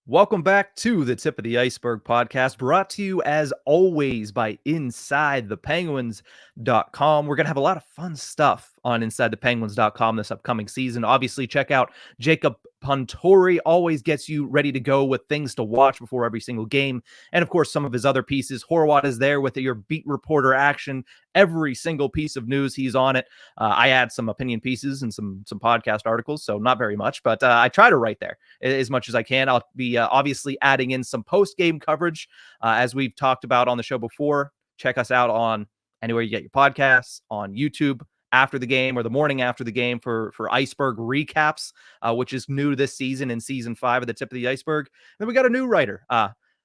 Welcome back to the Tip of the Ice-Burgh podcast, brought to you as always by InsideThePenguins.com. We're going to have a lot of fun stuff on InsideThePenguins.com this upcoming season. Obviously, check out Jacob Puntori, always gets you ready to go with things to watch before every single game. And of course, some of his other pieces. Horwat is there with your beat reporter action. Every single piece of news, he's on it. I add some opinion pieces and some podcast articles, so not very much, but I try to write there as much as I can. I'll be obviously adding in some post-game coverage, as we've talked about on the show before. Check us out on anywhere you get your podcasts, on YouTube after the game or the morning after the game for Ice-Burgh recaps, which is new this season in season 5 of the Tip of the Ice-Burgh. Then we got a new writer.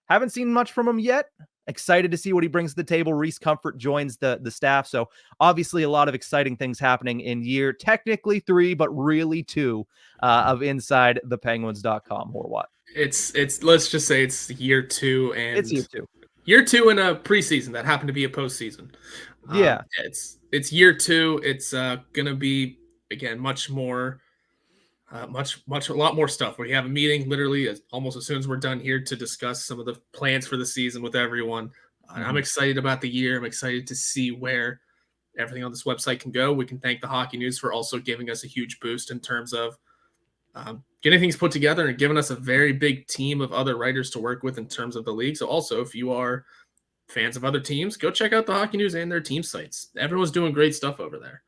Haven't seen much from him yet. Excited to see what he brings to the table. Reese Comfort joins the staff. So obviously a lot of exciting things happening in year technically 3, but really 2 of InsideThePenguins.com. Horwat. It's let's just say it's year 2, and It's year 2. Year 2 in a preseason that happened to be a postseason. Yeah. It's year 2. It's gonna be again much more. A lot more stuff. We have a meeting literally almost as soon as we're done here to discuss some of the plans for the season with everyone. I'm excited about the year. I'm excited to see where everything on this website can go. We can thank the Hockey News for also giving us a huge boost in terms of getting things put together and giving us a very big team of other writers to work with in terms of the league. So also, if you are fans of other teams, go check out the Hockey News and their team sites. Everyone's doing great stuff over there.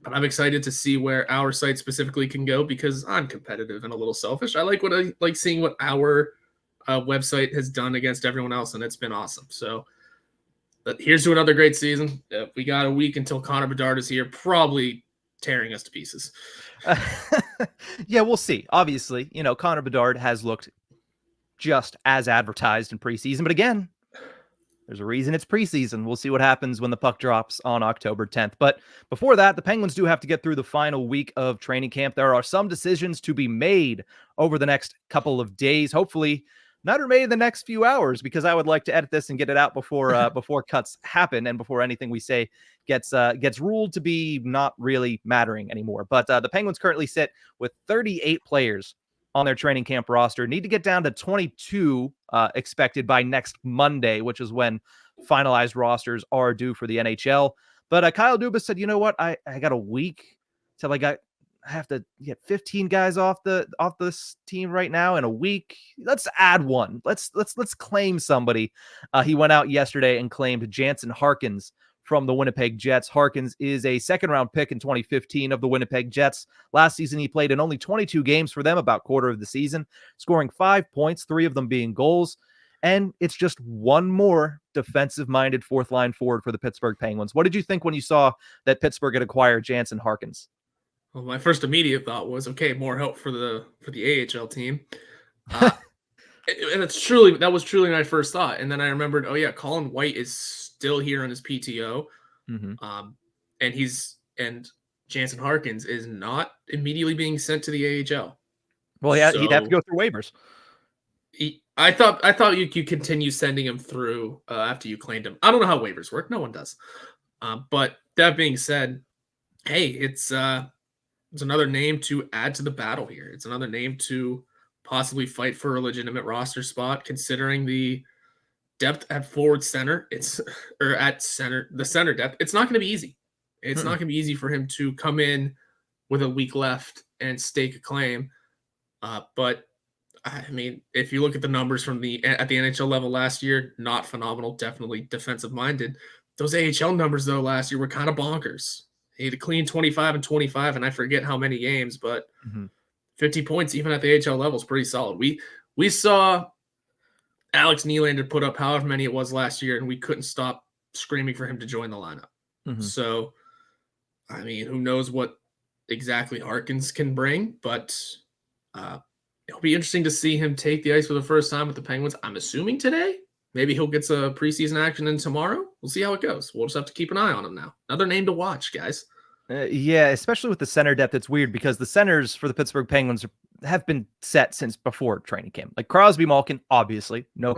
But I'm excited to see where our site specifically can go because I'm competitive and a little selfish. I like seeing what our website has done against everyone else, and it's been awesome. So but here's to another great season. We got a week until Connor Bedard is here, probably tearing us to pieces. Yeah, we'll see. Obviously, Connor Bedard has looked just as advertised in preseason, but again, there's a reason it's preseason. We'll see what happens when the puck drops on October 10th. But before that, the Penguins do have to get through the final week of training camp. There are some decisions to be made over the next couple of days. Hopefully, not made in the next few hours, because I would like to edit this and get it out before before cuts happen and before anything we say gets ruled to be not really mattering anymore. But the Penguins currently sit with 38 players on their training camp roster. Need to get down to 22 expected by next Monday, which is when finalized rosters are due for the NHL. But Kyle Dubas said, you know what? I got a week till I have to get 15 guys off this team right now in a week. Let's add one. Let's claim somebody. He went out yesterday and claimed Jansen Harkins from the Winnipeg Jets. Harkins is a second-round pick in 2015 of the Winnipeg Jets. Last season, he played in only 22 games for them, about quarter of the season, scoring 5 points, 3 of them being goals. And it's just one more defensive-minded fourth-line forward for the Pittsburgh Penguins. What did you think when you saw that Pittsburgh had acquired Jansen Harkins? Well, my first immediate thought was, okay, more help for the AHL team. And that was truly my first thought. And then I remembered, oh yeah, Colin White is still here on his PTO. And Jansen Harkins is not immediately being sent to the AHL. Well, yeah, he'd have to go through waivers. I thought you could continue sending him through after you claimed him. I don't know how waivers work. No one does. But that being said, hey, it's another name to add to the battle here. It's another name to possibly fight for a legitimate roster spot, considering the depth at forward center. The center depth. It's not going to be easy. It's not going to be easy for him to come in with a week left and stake a claim. But I mean, if you look at the numbers at the NHL level last year, not phenomenal. Definitely defensive minded. Those AHL numbers though last year were kind of bonkers. He had a clean 25 and 25, and I forget how many games, but 50 points even at the AHL level is pretty solid. We saw Alex Nylander put up however many it was last year, and we couldn't stop screaming for him to join the lineup. So, I mean, who knows what exactly Harkins can bring, but it'll be interesting to see him take the ice for the first time with the Penguins. I'm assuming today. Maybe he'll get some preseason action in tomorrow. We'll see how it goes. We'll just have to keep an eye on him now. Another name to watch, guys. Yeah, especially with the center depth. It's weird because the centers for the Pittsburgh Penguins have been set since before training camp. Like Crosby, Malkin, obviously, no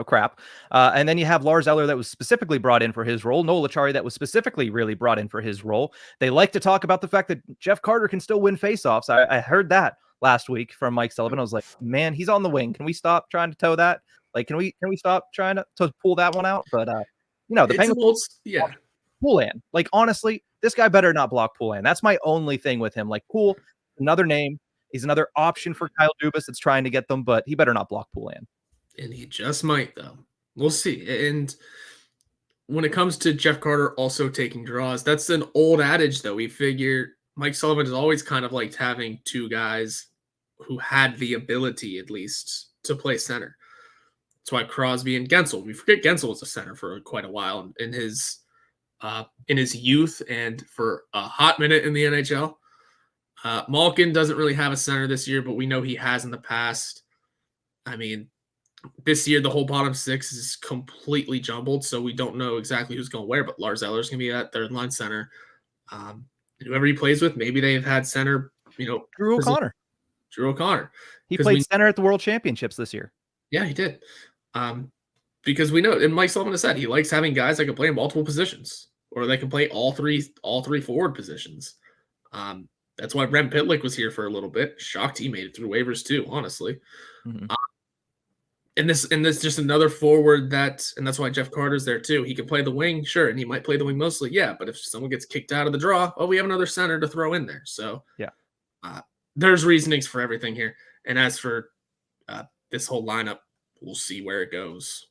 crap. And then you have Lars Eller that was specifically brought in for his role. Noel Acciari that was specifically really brought in for his role. They like to talk about the fact that Jeff Carter can still win faceoffs. I heard that last week from Mike Sullivan. I was like, man, he's on the wing. Can we stop trying to tow that? Like, can we stop trying to pull that one out? But the Penguins Poulan. Like, honestly, this guy better not block Poulan. That's my only thing with him. Like, cool, another name. He's another option for Kyle Dubas that's trying to get them, but he better not block Poulan. And he just might, though. We'll see. And when it comes to Jeff Carter also taking draws, that's an old adage, though. We figure Mike Sullivan has always kind of liked having two guys who had the ability, at least, to play center. That's why Crosby and Gensel. We forget Gensel was a center for quite a while in his youth and for a hot minute in the NHL. Malkin doesn't really have a center this year, but we know he has in the past. I mean, this year the whole bottom six is completely jumbled, so we don't know exactly who's going where, but Lars Eller's going to be at third line center. Whoever he plays with, maybe they've had center, Drew O'Connor. He played center at the World Championships this year. Yeah, he did. Because we know, and Mike Sullivan has said he likes having guys that can play in multiple positions, or they can play all three forward positions. That's why Brent Pitlick was here for a little bit. Shocked he made it through waivers too, honestly. Mm-hmm. And this just another forward and that's why Jeff Carter's there too. He can play the wing, sure, and he might play the wing mostly, yeah. But if someone gets kicked out of the draw, we have another center to throw in there. So yeah, there's reasonings for everything here. And as for this whole lineup, we'll see where it goes.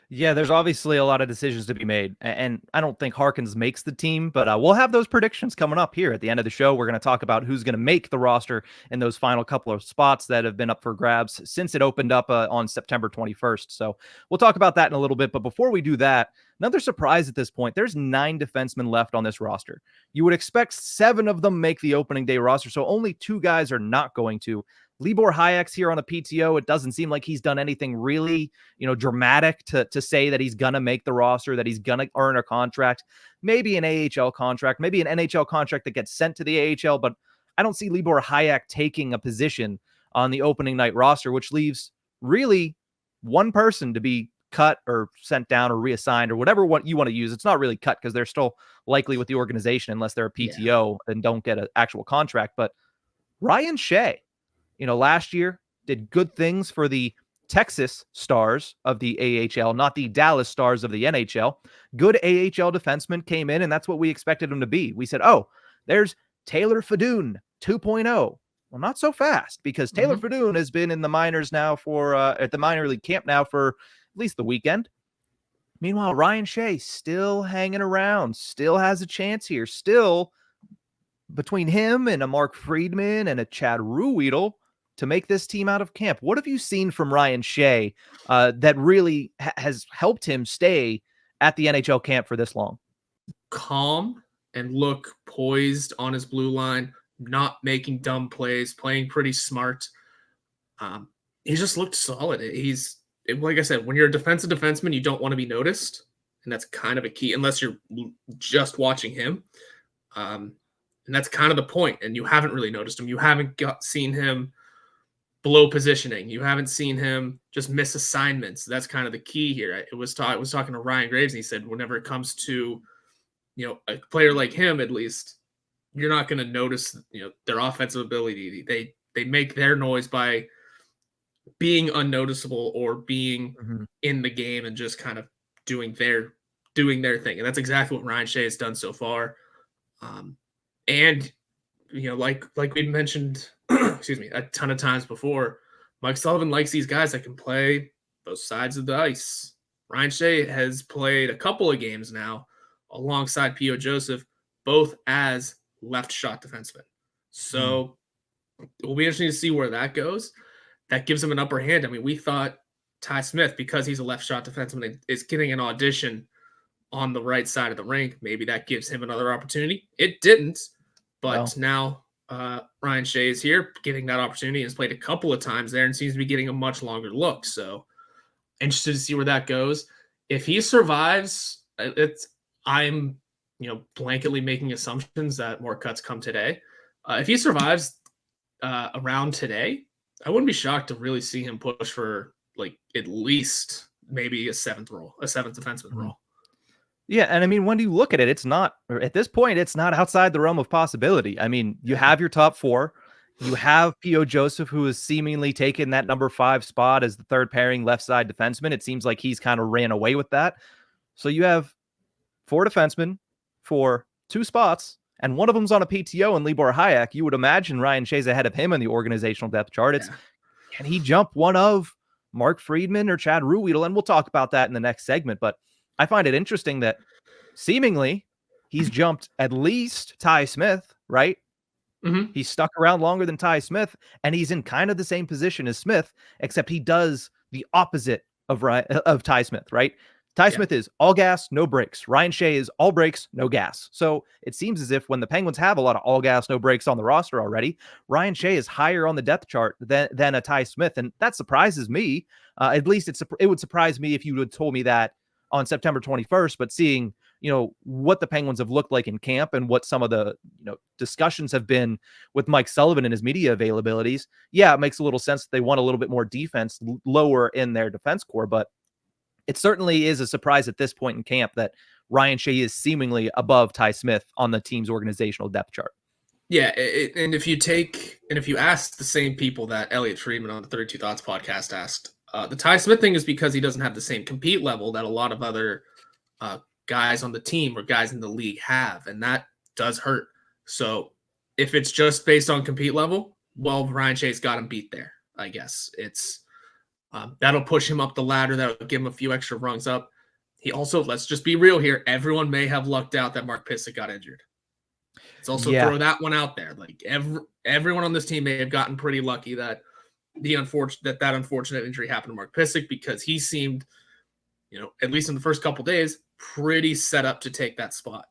Yeah, there's obviously a lot of decisions to be made, and I don't think Harkins makes the team, but we'll have those predictions coming up here at the end of the show. We're going to talk about who's going to make the roster in those final couple of spots that have been up for grabs since it opened up on September 21st. So we'll talk about that in a little bit, but before we do that, another surprise at this point, there's 9 defensemen left on this roster. You would expect 7 of them make the opening day roster, so only 2 guys are not going to. Libor Hayek's here on the PTO. It doesn't seem like he's done anything really, dramatic to say that he's going to make the roster, that he's going to earn a contract, maybe an AHL contract, maybe an NHL contract that gets sent to the AHL, but I don't see Libor Hayek taking a position on the opening night roster, which leaves really one person to be cut or sent down or reassigned or whatever you want to use. It's not really cut because they're still likely with the organization unless they're a PTO and don't get an actual contract. But Ryan Shea, last year did good things for the Texas Stars of the AHL, not the Dallas Stars of the NHL. Good AHL defenseman came in, and that's what we expected him to be. We said, there's Taylor Fedun 2.0. Well, not so fast, because Taylor Fedun has been in the minors now at the minor league camp now for at least the weekend. Meanwhile, Ryan Shea still hanging around, still has a chance here, still between him and a Mark Friedman and a Chad Ruhwedel to make this team out of camp. What have you seen from Ryan Shea that really has helped him stay at the NHL camp for this long? Calm and look poised on his blue line, not making dumb plays, playing pretty smart. He just looked solid. Like I said, when you're a defensive defenseman, you don't want to be noticed. And that's kind of a key, unless you're just watching him. And that's kind of the point. And you haven't really noticed him. You haven't seen him blow positioning. You haven't seen him just miss assignments. That's kind of the key here. I was talking to Ryan Graves, and he said whenever it comes to, a player like him, at least, you're not going to notice, their offensive ability. They make their noise by being unnoticeable or being in the game and just kind of doing their thing. And that's exactly what Ryan Shea has done so far. And like we mentioned, excuse me, a ton of times before, Mike Sullivan likes these guys that can play both sides of the ice. Ryan Shea has played a couple of games now alongside P.O. Joseph, both as left shot defensemen. So it will be interesting to see where that goes. That gives him an upper hand. I mean, we thought Ty Smith, because he's a left shot defenseman, is getting an audition on the right side of the rink. Maybe that gives him another opportunity. It didn't. But now Ryan Shea is here getting that opportunity and has played a couple of times there and seems to be getting a much longer look. So interested to see where that goes. If he survives, I'm blanketly making assumptions that more cuts come today. If he survives around today, I wouldn't be shocked to really see him push for at least maybe a 7th defenseman role. Yeah, and I mean, when you look at it, at this point, it's not outside the realm of possibility. I mean, you have your top 4. You have P.O. Joseph, who has seemingly taken that number 5 spot as the third pairing left side defenseman. It seems like he's kind of ran away with that. So you have 4 defensemen for 2 spots, and one of them's on a PTO and Libor Hayek. You would imagine Ryan Shea's ahead of him in the organizational depth chart. It's Can he jump one of Mark Friedman or Chad Ruhwedel? And we'll talk about that in the next segment. But I find it interesting that seemingly he's jumped at least Ty Smith, right? Mm-hmm. He's stuck around longer than Ty Smith, and he's in kind of the same position as Smith, except he does the opposite of Ty Smith, right? Ty Smith is all gas, no brakes. Ryan Shea is all brakes, no gas. So it seems as if when the Penguins have a lot of all gas, no brakes on the roster already, Ryan Shea is higher on the depth chart than a Ty Smith, and that surprises me. At least it would surprise me if you had told me that on September 21st, but seeing what the Penguins have looked like in camp and what some of the discussions have been with Mike Sullivan and his media availabilities, it makes a little sense that they want a little bit more defense lower in their defense core. But it certainly is a surprise at this point in camp that Ryan Shea is seemingly above Ty Smith on the team's organizational depth chart. Yeah, and if you ask the same people that Elliot Friedman on the 32 Thoughts podcast asked, the Ty Smith thing is because he doesn't have the same compete level that a lot of other guys on the team or guys in the league have, and that does hurt. So if it's just based on compete level, well, Ryan Shea's got him beat there, I guess. It's that'll push him up the ladder. That'll give him a few extra rungs up. He also, let's just be real here, everyone may have lucked out that Mark Pysyk got injured. Let's also throw that one out there. Like everyone on this team may have gotten pretty lucky that that unfortunate injury happened to Mark Pysyk, because he seemed, at least in the first couple days, pretty set up to take that spot.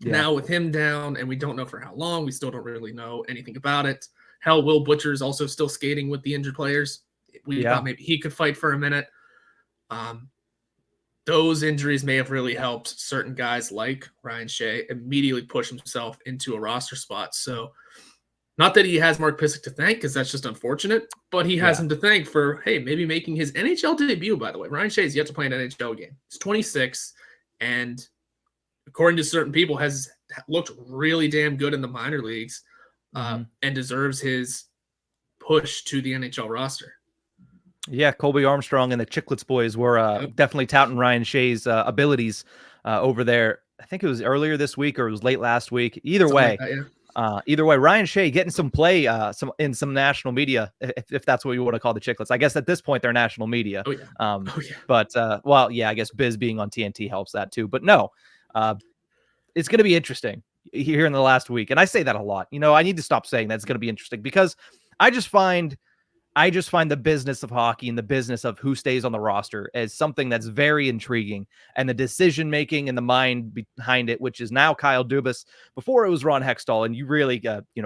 Now with him down, and we don't know for how long, we still don't really know anything about it. Hell, Will Butcher's also still skating with the injured players. We thought maybe he could fight for a minute. Those injuries may have really helped certain guys like Ryan Shea immediately push himself into a roster spot. So not that he has Mark Pysyk to thank, because that's just unfortunate, but he has him to thank for, maybe making his NHL debut, by the way. Ryan Shea is yet to play an NHL game. He's 26, and according to certain people, has looked really damn good in the minor leagues, and deserves his push to the NHL roster. Yeah, Colby Armstrong and the Chicklets boys were definitely touting Ryan Shea's abilities over there. I think it was earlier this week or it was late last week. Either way, Ryan Shea getting some play in some national media, if that's what you want to call the Chicklets. I guess at this point they're national media. But I guess Biz being on TNT helps that too. But no, it's going to be interesting here in the last week. And I say that a lot. I need to stop saying that it's going to be interesting, because I just find the business of hockey and the business of who stays on the roster as something that's very intriguing, and the decision making and the mind behind it, which is now Kyle Dubas. Before it was Ron Hextall, and you really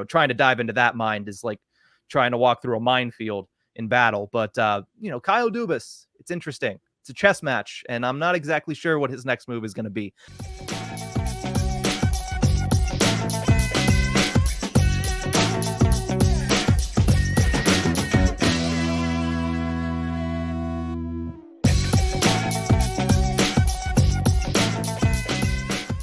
trying to dive into that mind is like trying to walk through a minefield in battle. But Kyle Dubas, it's interesting. It's a chess match, and I'm not exactly sure what his next move is going to be.